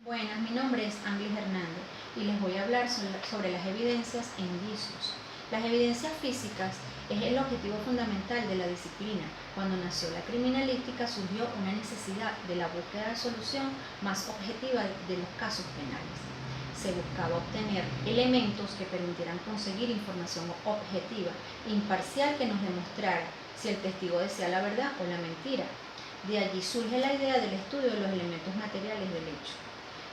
Buenas, mi nombre es Ángel Hernández y les voy a hablar sobre las evidencias e indicios. Las evidencias físicas es el objetivo fundamental de la disciplina. Cuando nació la criminalística surgió una necesidad de la búsqueda de solución más objetiva de los casos penales. Se buscaba obtener elementos que permitieran conseguir información objetiva, imparcial, que nos demostrara si el testigo decía la verdad o la mentira. De allí surge la idea del estudio de los elementos materiales del hecho.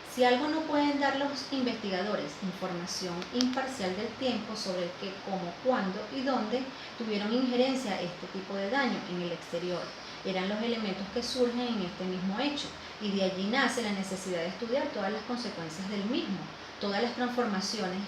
Si algo no pueden dar los investigadores, información imparcial del tiempo sobre el qué, cómo, cuándo y dónde tuvieron injerencia este tipo de daño en el exterior. Eran los elementos que surgen en este mismo hecho, y de allí nace la necesidad de estudiar todas las consecuencias del mismo, todas las transformaciones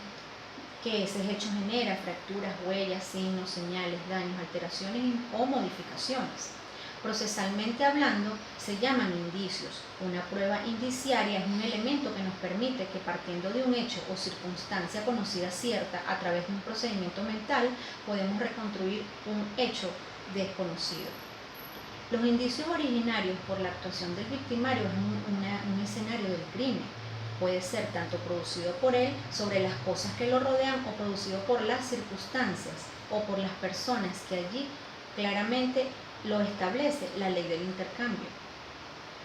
que ese hecho genera: fracturas, huellas, signos, señales, daños, alteraciones o modificaciones. Procesalmente hablando, se llaman indicios. Una prueba indiciaria es un elemento que nos permite que, partiendo de un hecho o circunstancia conocida cierta a través de un procedimiento mental, podemos reconstruir un hecho desconocido. Los indicios originarios por la actuación del victimario es un escenario del crimen. Puede ser tanto producido por él sobre las cosas que lo rodean, o producido por las circunstancias o por las personas, que allí claramente lo establece la ley del intercambio.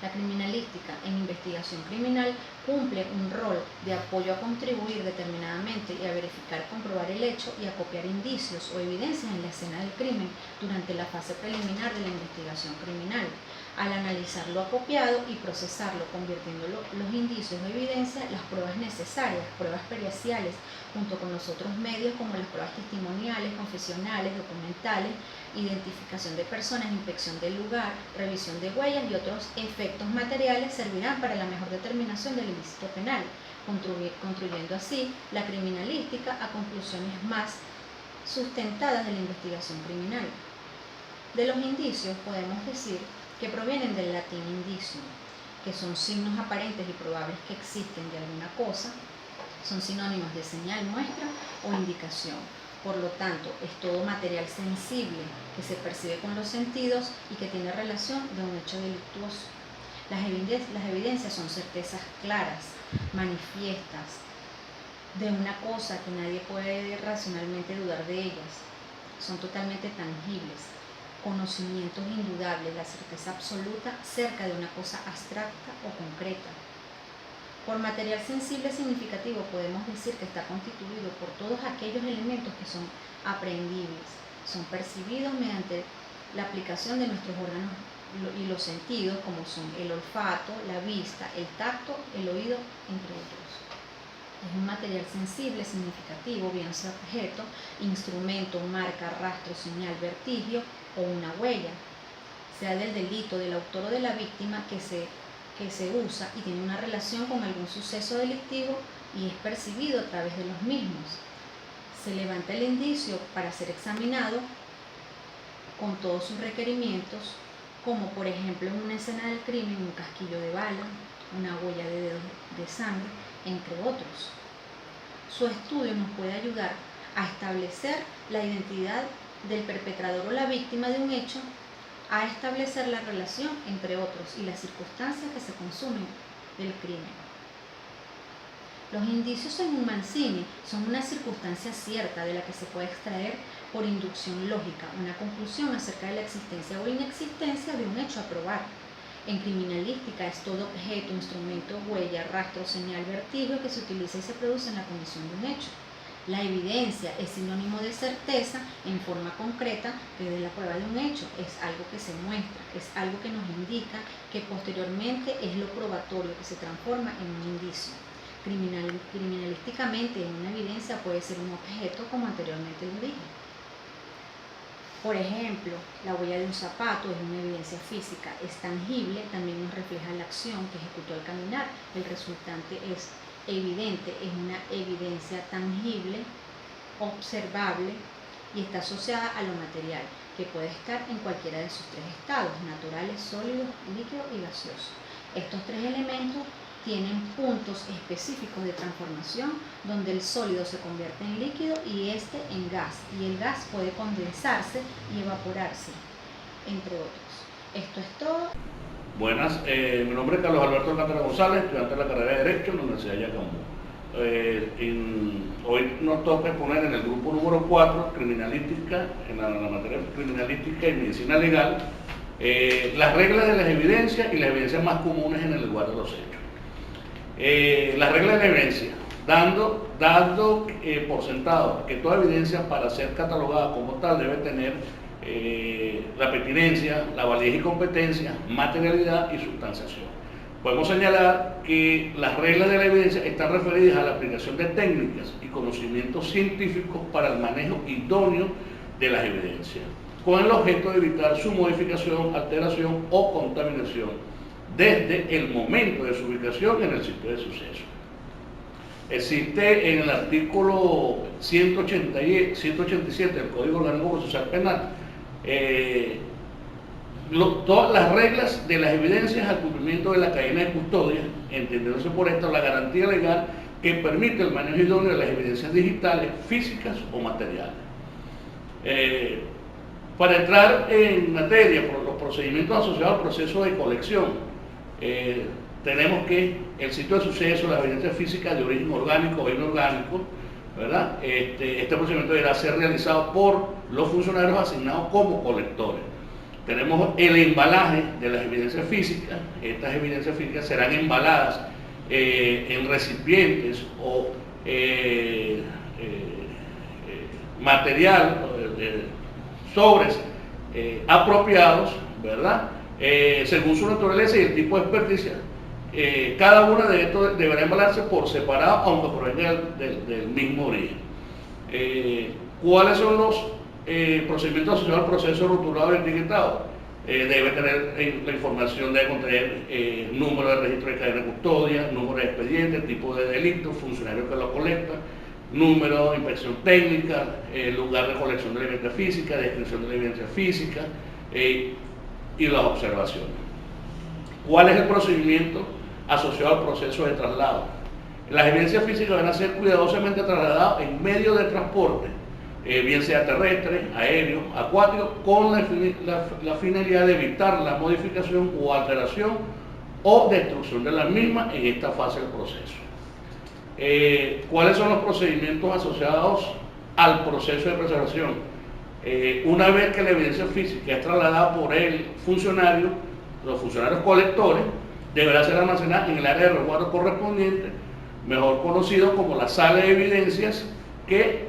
La criminalística en investigación criminal cumple un rol de apoyo a contribuir determinadamente y a verificar, comprobar el hecho y a copiar indicios o evidencias en la escena del crimen durante la fase preliminar de la investigación criminal. Al analizar lo acopiado y procesarlo, convirtiendo los indicios o evidencias, las pruebas necesarias, pruebas periciales, junto con los otros medios como las pruebas testimoniales, confesionales, documentales, identificación de personas, inspección del lugar, revisión de huellas y otros efectos materiales, servirán para la mejor determinación del ilícito penal, contribuyendo así la criminalística a conclusiones más sustentadas de la investigación criminal. De los indicios podemos decir que provienen del latín indicium, que son signos aparentes y probables que existen de alguna cosa. Son sinónimos de señal, muestra o indicación. Por lo tanto, es todo material sensible que se percibe con los sentidos y que tiene relación de un hecho delictuoso. Las evidencias son certezas claras, manifiestas, de una cosa que nadie puede racionalmente dudar de ellas. Son totalmente tangibles, conocimientos indudables, la certeza absoluta cerca de una cosa abstracta o concreta. Por material sensible significativo podemos decir que está constituido por todos aquellos elementos que son aprehendibles, son percibidos mediante la aplicación de nuestros órganos y los sentidos, como son el olfato, la vista, el tacto, el oído, entre otros. Es un material sensible significativo, bien sea objeto, instrumento, marca, rastro, señal, vestigio o una huella, sea del delito, del autor o de la víctima, que se usa y tiene una relación con algún suceso delictivo y es percibido a través de los mismos. Se levanta el indicio para ser examinado con todos sus requerimientos, como por ejemplo en una escena del crimen un casquillo de bala, una huella de dedos de sangre, entre otros. Su estudio nos puede ayudar a establecer la identidad del perpetrador o la víctima de un hecho, a establecer la relación entre otros y las circunstancias que se consumen del crimen. Los indicios en un Mancini son una circunstancia cierta de la que se puede extraer por inducción lógica una conclusión acerca de la existencia o inexistencia de un hecho a probar. En criminalística es todo objeto, instrumento, huella, rastro, señal, vestigio que se utiliza y se produce en la comisión de un hecho. La evidencia es sinónimo de certeza en forma concreta desde la prueba de un hecho. Es algo que se muestra, es algo que nos indica que posteriormente es lo probatorio que se transforma en un indicio. Criminalísticamente, una evidencia puede ser un objeto, como anteriormente lo dije. Por ejemplo, la huella de un zapato es una evidencia física, es tangible, también nos refleja la acción que ejecutó al caminar. El resultante es evidente, es una evidencia tangible, observable y está asociada a lo material, que puede estar en cualquiera de sus tres estados: naturales, sólidos, líquidos y gaseosos. Estos tres elementos tienen puntos específicos de transformación donde el sólido se convierte en líquido y este en gas, y el gas puede condensarse y evaporarse, entre otros. Esto es todo. Buenas, mi nombre es Carlos Alberto Alcántara González, estudiante de la carrera de Derecho en la Universidad de Yacambú. Hoy nos toca exponer en el grupo número 4, criminalística, en la materia criminalística y medicina legal, las reglas de las evidencias y las evidencias más comunes en el lugar de los hechos. Las reglas de la evidencia, dando por sentado que toda evidencia para ser catalogada como tal debe tener la pertinencia, la validez y competencia, materialidad y sustanciación. Podemos señalar que las reglas de la evidencia están referidas a la aplicación de técnicas y conocimientos científicos para el manejo idóneo de las evidencias, con el objeto de evitar su modificación, alteración o contaminación desde el momento de su ubicación en el sitio de suceso. Existe en el artículo 187 del Código Orgánico Procesal Penal todas las reglas de las evidencias al cumplimiento de la cadena de custodia, entendiéndose por esto la garantía legal que permite el manejo idóneo de las evidencias digitales, físicas o materiales. Para entrar en materia por los procedimientos asociados al proceso de colección, tenemos que el sitio de suceso, las evidencias físicas de origen orgánico o inorgánico, ¿verdad? Este procedimiento deberá ser realizado por los funcionarios asignados como colectores. Tenemos el embalaje de las evidencias físicas. Estas evidencias físicas serán embaladas en recipientes o material, sobres apropiados, ¿verdad? Según su naturaleza y el tipo de experticia. Cada una de estos deberá embalarse por separado, aunque provenga del mismo origen. ¿Cuáles son los procedimientos asociados al proceso rotulado y etiquetado? Debe tener la información, debe contener número de registro de cadena de custodia, número de expediente, tipo de delito, funcionario que lo colecta, número de inspección técnica, lugar de colección de la evidencia física, descripción de la evidencia física y las observaciones. ¿Cuál es el procedimiento asociado al proceso de traslado? Las evidencias físicas van a ser cuidadosamente trasladadas en medio de transporte, bien sea terrestre, aéreo, acuático, con la finalidad de evitar la modificación o alteración o destrucción de la misma en esta fase del proceso. ¿Cuáles son los procedimientos asociados al proceso de preservación? Una vez que la evidencia física es trasladada por el funcionario, los funcionarios colectores, deberá ser almacenada en el área de resguardo correspondiente, mejor conocido como la sala de evidencias, que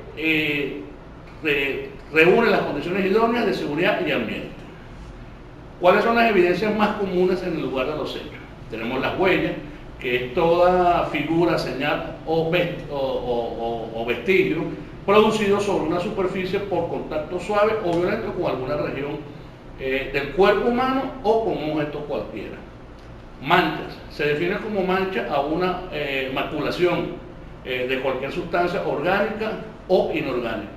reúne las condiciones idóneas de seguridad y ambiente. ¿Cuáles son las evidencias más comunes en el lugar de los hechos? Tenemos las huellas, que es toda figura, señal o vestigio producido sobre una superficie por contacto suave o violento con alguna región del cuerpo humano o con un objeto cualquiera. Manchas, se define como mancha a una maculación de cualquier sustancia orgánica o inorgánica.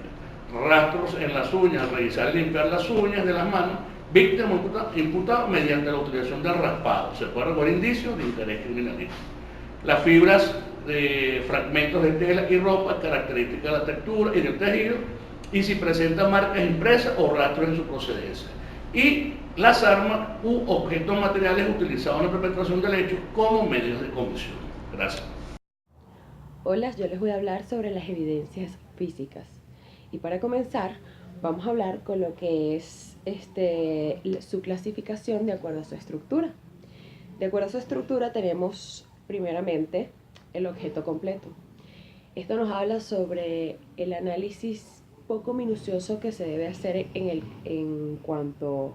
Rastros en las uñas, revisar y limpiar las uñas de las manos, víctima imputada mediante la utilización del raspado. Se puede recoger indicios de interés criminalístico. Las fibras de fragmentos de tela y ropa, características de la textura y del tejido, y si presenta marcas impresas o rastros en su procedencia. Y las armas u objetos materiales utilizados en la perpetración del hecho como medios de comisión. Gracias. Hola, yo les voy a hablar sobre las evidencias físicas. Y para comenzar, vamos a hablar con lo que es su clasificación de acuerdo a su estructura. De acuerdo a su estructura tenemos primeramente el objeto completo. Esto nos habla sobre el análisis poco minucioso que se debe hacer en cuanto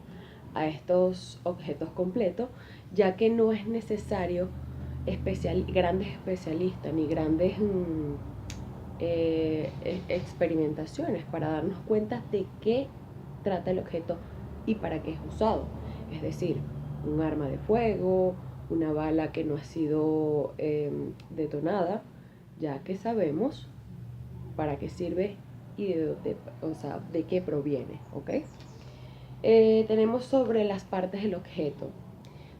a estos objetos completos, ya que no es necesario grandes especialistas ni grandes experimentaciones para darnos cuenta de qué trata el objeto y para qué es usado. Es decir, un arma de fuego, una bala que no ha sido detonada, ya que sabemos para qué sirve y de qué proviene, ¿ok? Tenemos sobre las partes del objeto.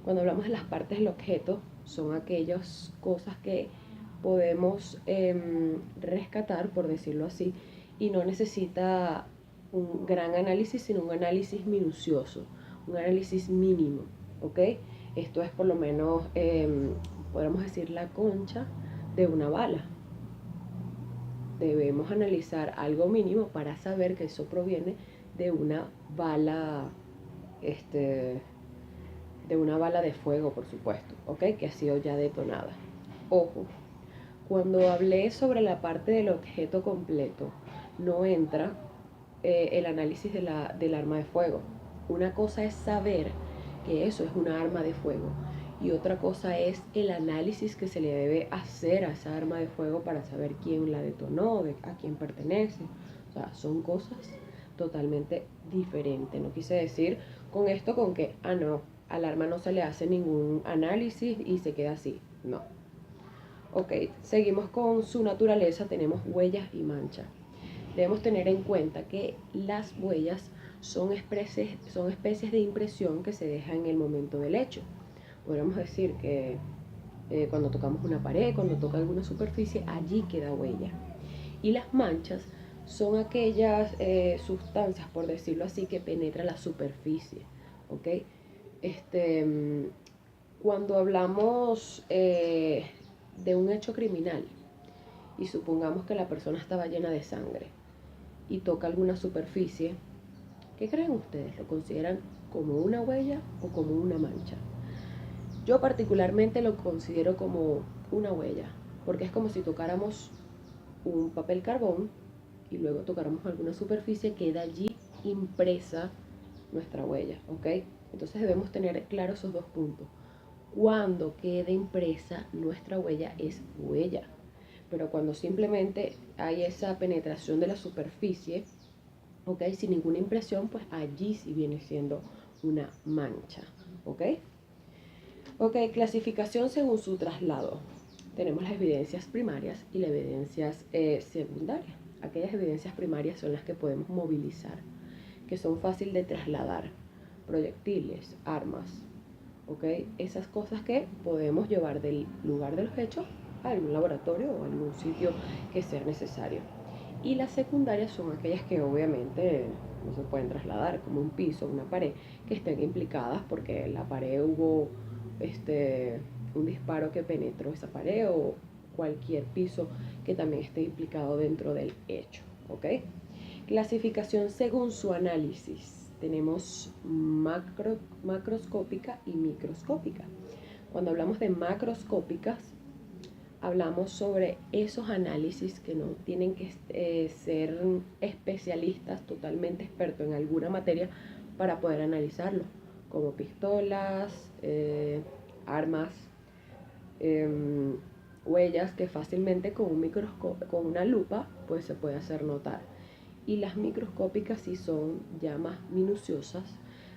Cuando hablamos de las partes del objeto, son aquellas cosas que podemos rescatar, por decirlo así, y no necesita un gran análisis, sino un análisis minucioso, un análisis mínimo, ¿ok? Esto es por lo menos, podríamos decir, la concha de una bala. Debemos analizar algo mínimo para saber que eso proviene de una bala, de una bala de fuego, por supuesto, ¿ok? Que ha sido ya detonada. Ojo, cuando hablé sobre la parte del objeto completo, no entra el análisis del arma de fuego. Una cosa es saber que eso es una arma de fuego y otra cosa es el análisis que se le debe hacer a esa arma de fuego para saber quién la detonó, a quién pertenece. O sea, son cosas totalmente diferentes. No quise decir con esto con que, no, al arma no se le hace ningún análisis y se queda así. No. Ok, seguimos con su naturaleza. Tenemos huellas y manchas. Debemos tener en cuenta que las huellas son especies de impresión que se dejan en el momento del hecho. Podríamos decir que cuando tocamos una pared, cuando toca alguna superficie, allí queda huella. Y las manchas son aquellas sustancias, por decirlo así, que penetran la superficie. ¿Ok? Cuando hablamos de un hecho criminal y supongamos que la persona estaba llena de sangre y toca alguna superficie, ¿qué creen ustedes? ¿Lo consideran como una huella o como una mancha? Yo particularmente lo considero como una huella, porque es como si tocáramos un papel carbón y luego tocáramos alguna superficie, queda allí impresa nuestra huella, ¿ok? Entonces debemos tener claros esos dos puntos. Cuando queda impresa nuestra huella es huella, pero cuando simplemente hay esa penetración de la superficie, ¿ok? Sin ninguna impresión, pues allí sí viene siendo una mancha, ¿ok? Ok, clasificación según su traslado. Tenemos las evidencias primarias y las evidencias secundarias. Aquellas evidencias primarias son las que podemos movilizar, que son fáciles de trasladar, proyectiles, armas, ¿ok? Esas cosas que podemos llevar del lugar de los hechos a algún laboratorio o a algún sitio que sea necesario. Y las secundarias son aquellas que obviamente no se pueden trasladar, como un piso, una pared, que estén implicadas porque en la pared hubo un disparo que penetró esa pared o cualquier piso que también esté implicado dentro del hecho, ¿ok? Clasificación según su análisis. Tenemos macroscópica y microscópica. Cuando hablamos de macroscópicas, hablamos sobre esos análisis que no tienen que ser especialistas, totalmente expertos en alguna materia para poder analizarlo, como pistolas, armas, huellas que fácilmente con un microscopio, con una lupa, pues se puede hacer notar. Y las microscópicas sí son ya más minuciosas,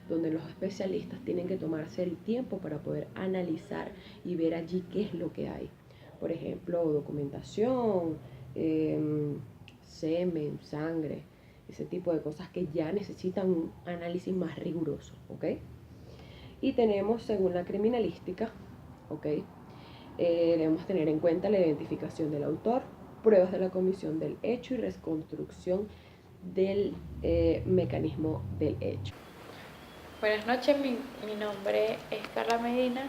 donde los especialistas tienen que tomarse el tiempo para poder analizar y ver allí qué es lo que hay. Por ejemplo, documentación, semen, sangre, ese tipo de cosas que ya necesitan un análisis más riguroso, ¿ok? Y tenemos, según la criminalística, ¿ok? Debemos tener en cuenta la identificación del autor, pruebas de la comisión del hecho y reconstrucción del mecanismo del hecho. Buenas noches, mi nombre es Carla Medina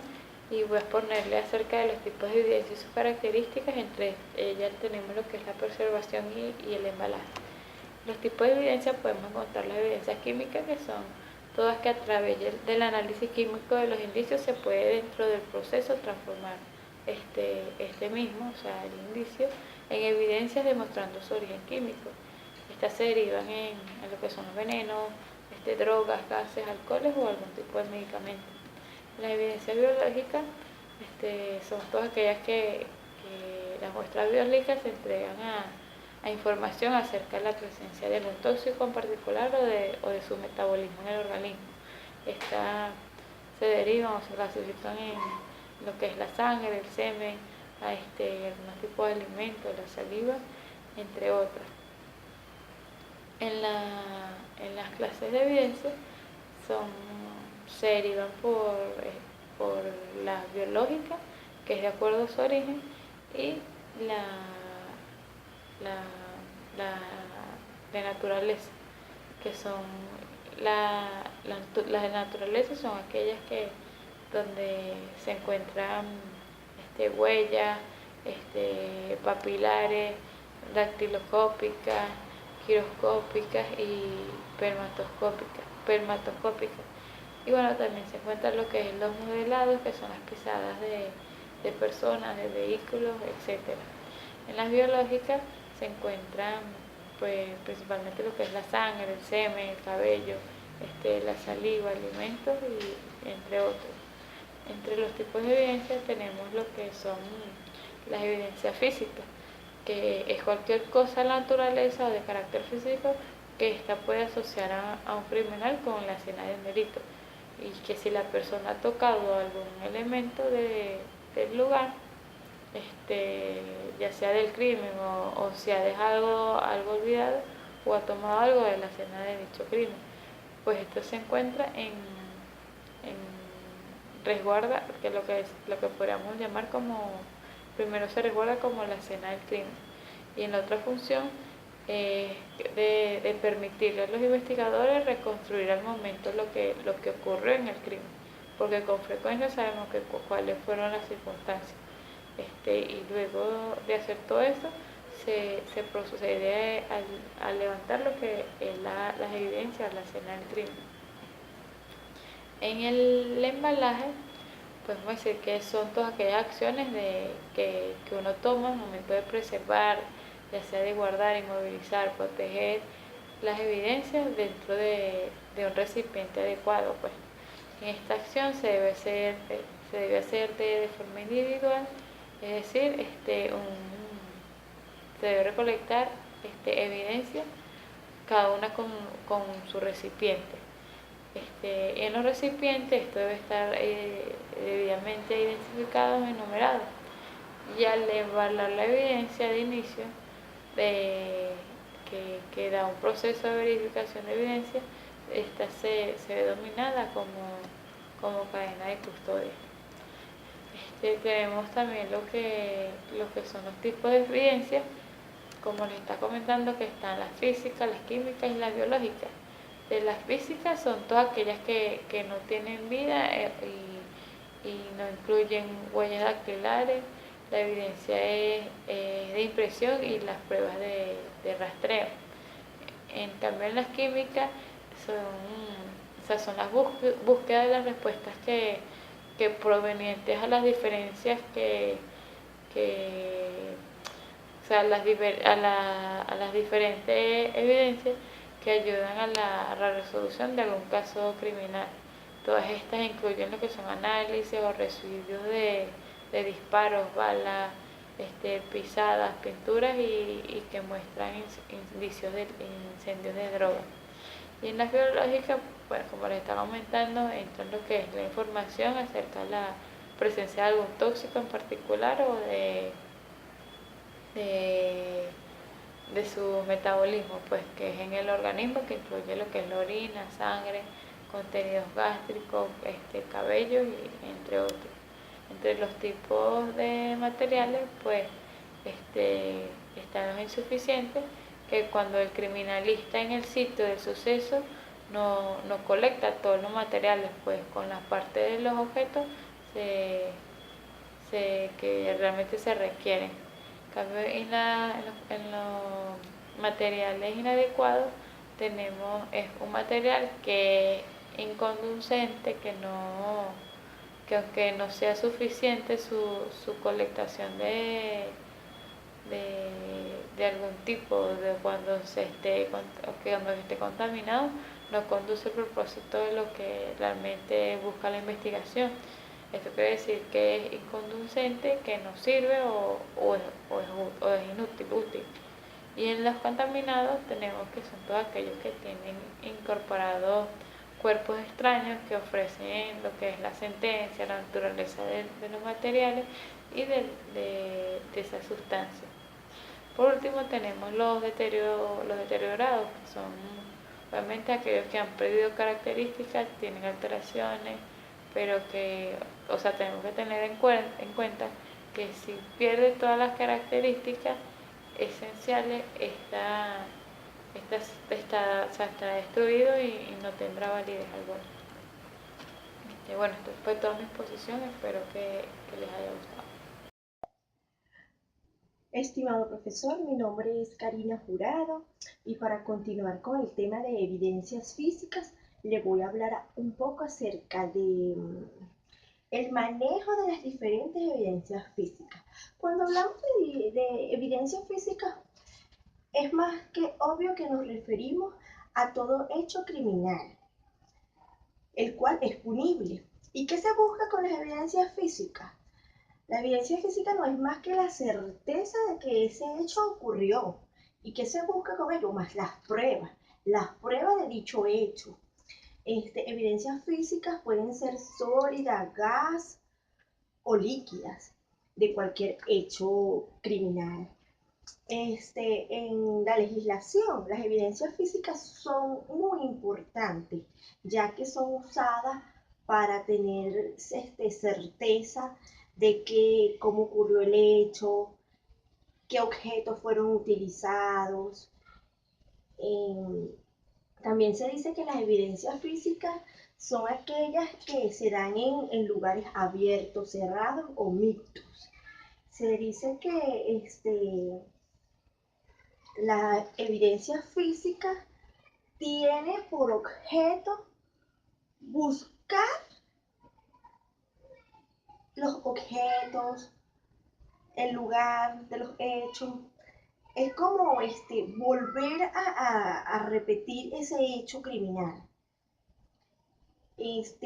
y voy a exponerle acerca de los tipos de evidencia y sus características. Entre ellas tenemos lo que es la preservación y el embalaje. Los tipos de evidencia podemos encontrar las evidencias químicas, que son todas que a través del análisis químico de los indicios se puede dentro del proceso transformar este mismo, o sea, el indicio, en evidencias demostrando su origen químico. Estas se derivan en lo que son los venenos, drogas, gases, alcoholes o algún tipo de medicamento. Las evidencias biológicas son todas aquellas que las muestras biológicas se entregan a información acerca de la presencia de algún tóxico en particular o de su metabolismo en el organismo. Estas se derivan o se clasifican en lo que es la sangre, el semen, algunos tipos de alimentos, la saliva, entre otras. En las clases de evidencia se derivan por la biológica, que es de acuerdo a su origen, y de naturaleza, que son las de naturaleza son aquellas que donde se encuentran huellas, papilares, dactiloscópicas, giroscópicas y permatoscópicas. Y bueno, también se encuentran lo que es los modelados, que son las pisadas de personas, de vehículos, etc. En las biológicas se encuentran pues principalmente lo que es la sangre, el semen, el cabello, la saliva, alimentos y entre otros. Entre los tipos de evidencia tenemos lo que son las evidencias físicas, que es cualquier cosa de la naturaleza o de carácter físico que ésta puede asociar a un criminal con la escena del delito, y que si la persona ha tocado algún elemento del lugar, ya sea del crimen o si ha dejado algo olvidado o ha tomado algo de la escena de dicho crimen, pues esto se encuentra en resguarda, que lo que podríamos llamar como, primero se resguarda como la escena del crimen, y en la otra función de permitirle a los investigadores reconstruir al momento lo que ocurrió en el crimen, porque con frecuencia sabemos cuáles fueron las circunstancias, y luego de hacer todo eso se procede a levantar lo que es las evidencias, la escena del crimen. En el embalaje podemos decir que son todas aquellas acciones que uno toma al momento de preservar, ya sea de guardar, inmovilizar, proteger las evidencias dentro de un recipiente adecuado. Pues en esta acción se debe hacer de forma individual, es decir, se debe recolectar evidencia, cada una con su recipiente. En los recipientes esto debe estar debidamente identificado y numerado, y al evaluar la evidencia de inicio que da un proceso de verificación de evidencia, esta se ve dominada como cadena de custodia. Tenemos también lo que son los tipos de evidencia, como les está comentando, que están las físicas, las químicas y las biológicas. De las físicas son todas aquellas que no tienen vida y no incluyen huellas dactilares. La evidencia es de impresión y las pruebas de rastreo. En cambio, en las químicas son las búsquedas de las respuestas que provenientes a las diferencias a las diferentes evidencias que ayudan a la resolución de algún caso criminal. Todas estas incluyen lo que son análisis o residuos de disparos, balas, pisadas, pinturas y que muestran indicios de incendios de drogas. Y en las biológicas, bueno, como les estaba comentando, entra lo que es la información acerca de la presencia de algún tóxico en particular o de su metabolismo, pues que es en el organismo, que incluye lo que es la orina, sangre, contenidos gástricos, cabello y entre otros. Entre los tipos de materiales, pues están los insuficientes, que cuando el criminalista en el sitio del suceso no colecta todos los materiales, pues con las partes de los objetos que realmente se requieren. En cambio, en los materiales inadecuados tenemos un material que es inconducente, que aunque no sea suficiente su colectación de algún tipo, de cuando esté contaminado, no conduce el propósito de lo que realmente busca la investigación. Esto quiere decir que es inconducente, que no sirve o es útil. Y en los contaminados tenemos que son todos aquellos que tienen incorporados cuerpos extraños que ofrecen lo que es la sentencia, la naturaleza de los materiales y de esa sustancia. Por último tenemos los deteriorados, que son obviamente aquellos que han perdido características, tienen alteraciones, pero tenemos que tener en cuenta que si pierde todas las características esenciales, está destruido y no tendrá validez alguna. Bueno, esto fue toda mi exposición, espero que les haya gustado. Estimado profesor, mi nombre es Karina Jurado y para continuar con el tema de evidencias físicas, le voy a hablar un poco acerca de el manejo de las diferentes evidencias físicas. Cuando hablamos de evidencias físicas, es más que obvio que nos referimos a todo hecho criminal, el cual es punible. ¿Y qué se busca con las evidencias físicas? La evidencia física no es más que la certeza de que ese hecho ocurrió. ¿Y qué se busca con ello? Más las pruebas de dicho hecho. Evidencias físicas pueden ser sólidas, gas o líquidas de cualquier hecho criminal. En la legislación, las evidencias físicas son muy importantes, ya que son usadas para tener certeza de cómo ocurrió el hecho, qué objetos fueron utilizados. También se dice que las evidencias físicas son aquellas que se dan en lugares abiertos, cerrados o mixtos. Se dice que la evidencia física tiene por objeto buscar los objetos, el lugar de los hechos. Es como volver a repetir ese hecho criminal.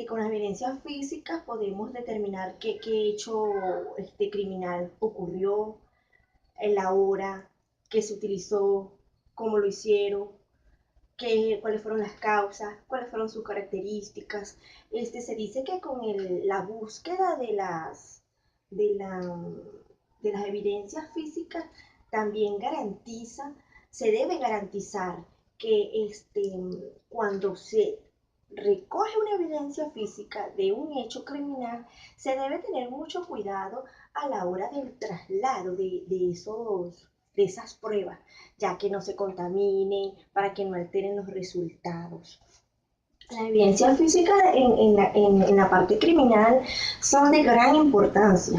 Con las evidencias físicas podemos determinar qué hecho criminal ocurrió, la hora, qué se utilizó, cómo lo hicieron, cuáles fueron las causas, cuáles fueron sus características. Se dice que con la búsqueda de las evidencias físicas también se debe garantizar que cuando se recoge una evidencia física de un hecho criminal, se debe tener mucho cuidado a la hora del traslado de esas pruebas, ya que no se contaminen, para que no alteren los resultados. Las evidencias físicas en la parte criminal son de gran importancia,